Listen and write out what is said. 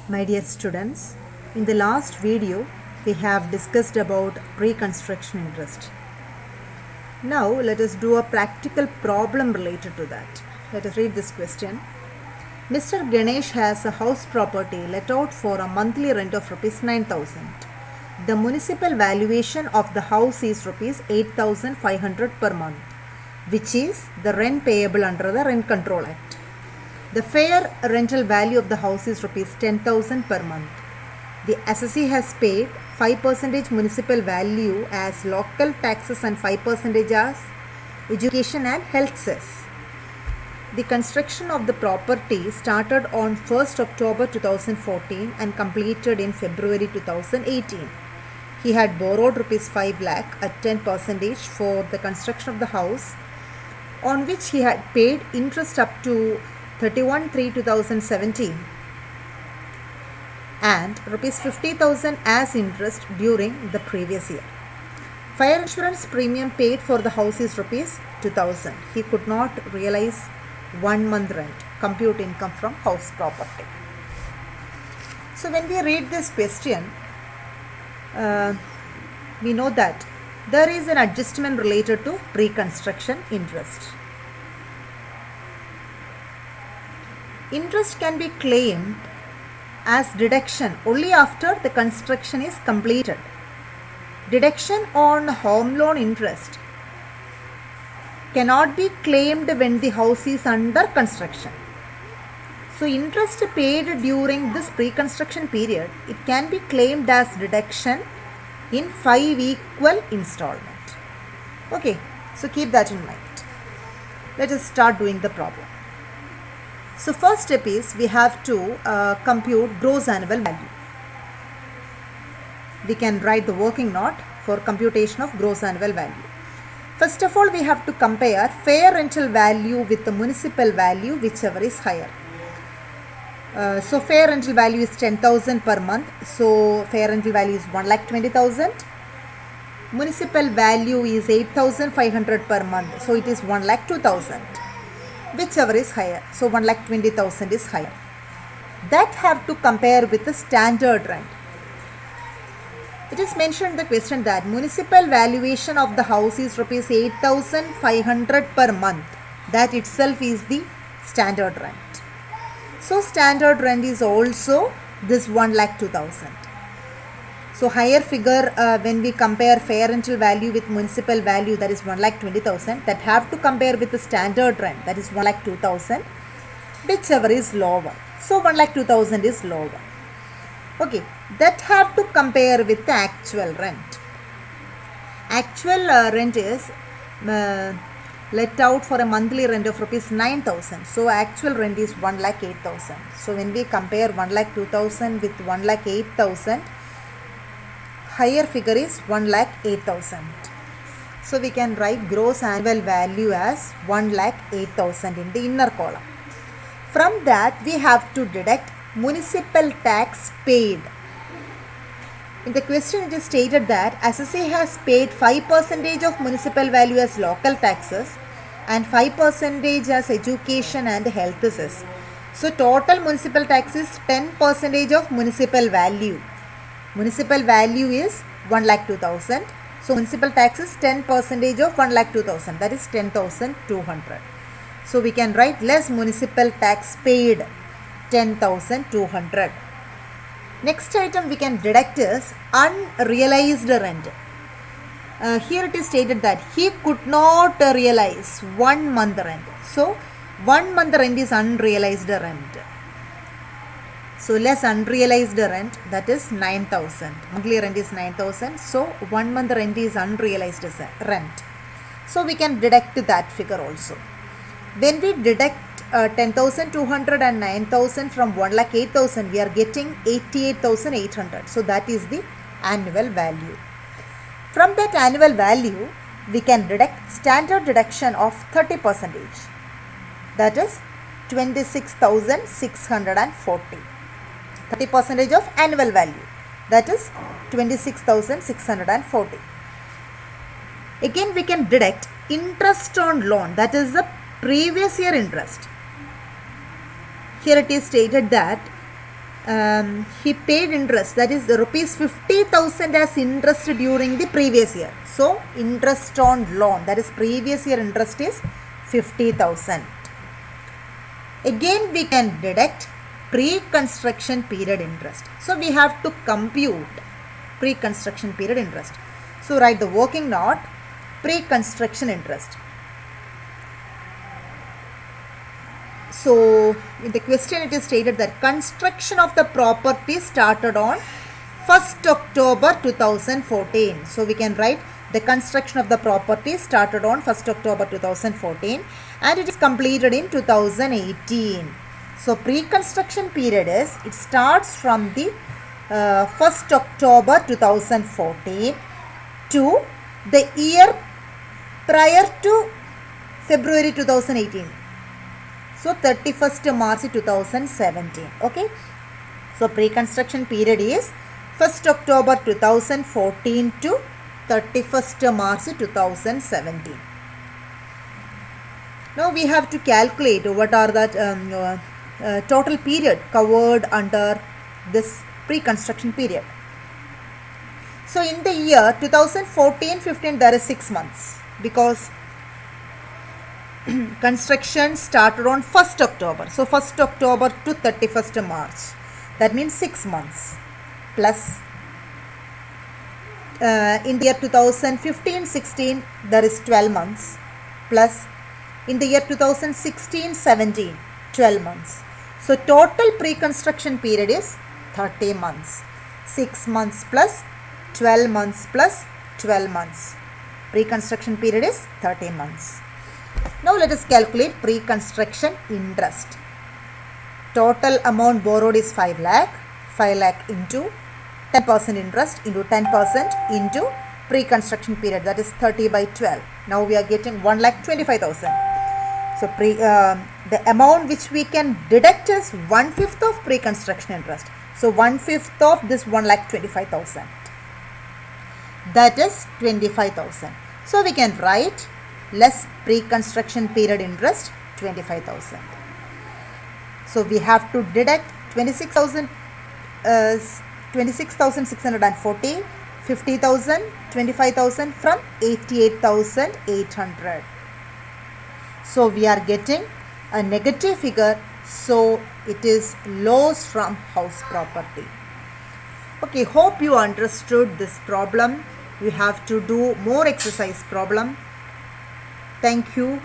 My dear students, in the last video we have discussed about pre-construction interest. Now let us do a practical problem related to that. Let us read this question. Mr. Ganesh has a house property let out for a monthly rent of rupees 9,000. The municipal valuation of the house is rupees 8,500 per month, which is the rent payable under the Rent Control Act. The fair rental value of the house is rupees 10,000 per month. The assessee has paid 5% municipal value as local taxes and 5% as education and health cess. The construction of the property started on 1st October 2014 and completed in February 2018. He had borrowed rupees 5 lakh at 10% for the construction of the house, on which he had paid interest up to 31/3/2017 and rupees 50,000 as interest during the previous year. Fire insurance premium paid for the house is rupees 2,000. He could not realize 1 month rent. Compute income from house property. So when we read this question, we know that there is an adjustment related to pre-construction interest. Interest can be claimed as deduction only after the construction is completed. Deduction on home loan interest cannot be claimed when the house is under construction. So interest paid during this pre-construction period, it can be claimed as deduction in 5 equal installments. Okay, so keep that in mind. Let us start doing the problem. So first step is we have to compute gross annual value. We can write the working note for computation of gross annual value. First of all, we have to compare fair rental value with the municipal value, whichever is higher. So fair rental value is 10,000 per month. So fair rental value is 1,20,000. Municipal value is 8,500 per month. So it is 1,02,000. Whichever is higher. So 1,20,000 is higher. That have to compare with the standard rent. It is mentioned in the question that municipal valuation of the house is rupees 8,500 per month. That itself is the standard rent. So standard rent is also this 1,02,000. So higher figure when we compare fair rental value with municipal value, that is 1,20,000, that have to compare with the standard rent, that is 1,02,000, whichever is lower. So 1,02,000 is lower. Okay, that have to compare with the actual rent. Actual rent is let out for a monthly rent of rupees 9,000. So actual rent is 1,08,000. So when we compare 1,02,000 with 1,08,000, higher figure is 1,08,000. So we can write gross annual value as 1,08,000 in the inner column. From that we have to deduct municipal tax paid. In the question it is stated that assessee has paid 5% of municipal value as local taxes and 5% as education and health cess. So total municipal tax is 10% of municipal value. Municipal value is 1,02,000. So municipal tax is 10% of 1,02,000. That is 10,200. So we can write less municipal tax paid, 10,200. Next item we can deduct is unrealized rent. Here it is stated that he could not realize 1 month rent. So 1 month rent is unrealized rent. So less unrealized rent, that is 9,000. Monthly rent is 9,000. So 1 month rent is unrealized rent. So we can deduct that figure also. When we deduct 10,200 and 9,000 from 1,08,000, we are getting 88,800. So that is the annual value. From that annual value, we can deduct standard deduction of 30%. That is 26,640. 30% of annual value, that is 26,640. Again we can deduct interest on loan, that is the previous year interest. Here it is stated that he paid interest, that is the rupees 50,000 as interest during the previous year. So interest on loan, that is previous year interest is 50,000. Again we can deduct pre-construction period interest. So we have to compute pre-construction period interest. So write the working note, pre-construction interest. So in the question it is stated that construction of the property started on 1st October 2014. So we can write the construction of the property started on 1st October 2014 and it is completed in 2018. So pre-construction period is, it starts from the 1st October 2014 to the year prior to February 2018. So 31st March 2017. Okay. So pre-construction period is 1st October 2014 to 31st March 2017. Now we have to calculate what are the total period covered under this pre-construction period. So in the year 2014-15 there is 6 months because construction started on 1st October. So 1st October to 31st March. That means 6 months. Plus in the year 2015-16 there is 12 months. Plus in the year 2016-17 12 months. So total pre-construction period is 30 months. 6 months plus 12 months plus 12 months. Pre-construction period is 30 months. Now let us calculate pre-construction interest. Total amount borrowed is 5 lakh. 5 lakh into 10% interest into 10% into pre-construction period, that is 30 by 12. Now we are getting 1,25,000. So the amount which we can deduct is 1/5 of pre-construction interest. So 1/5 of this 1,25,000. That is 25,000. So we can write less pre-construction period interest 25,000. So we have to deduct 26,640, 50,000, 25,000 from 88,800. So we are getting a negative figure. So it is loss from house property. Okay, hope you understood this problem. You have to do more exercise problem. Thank you.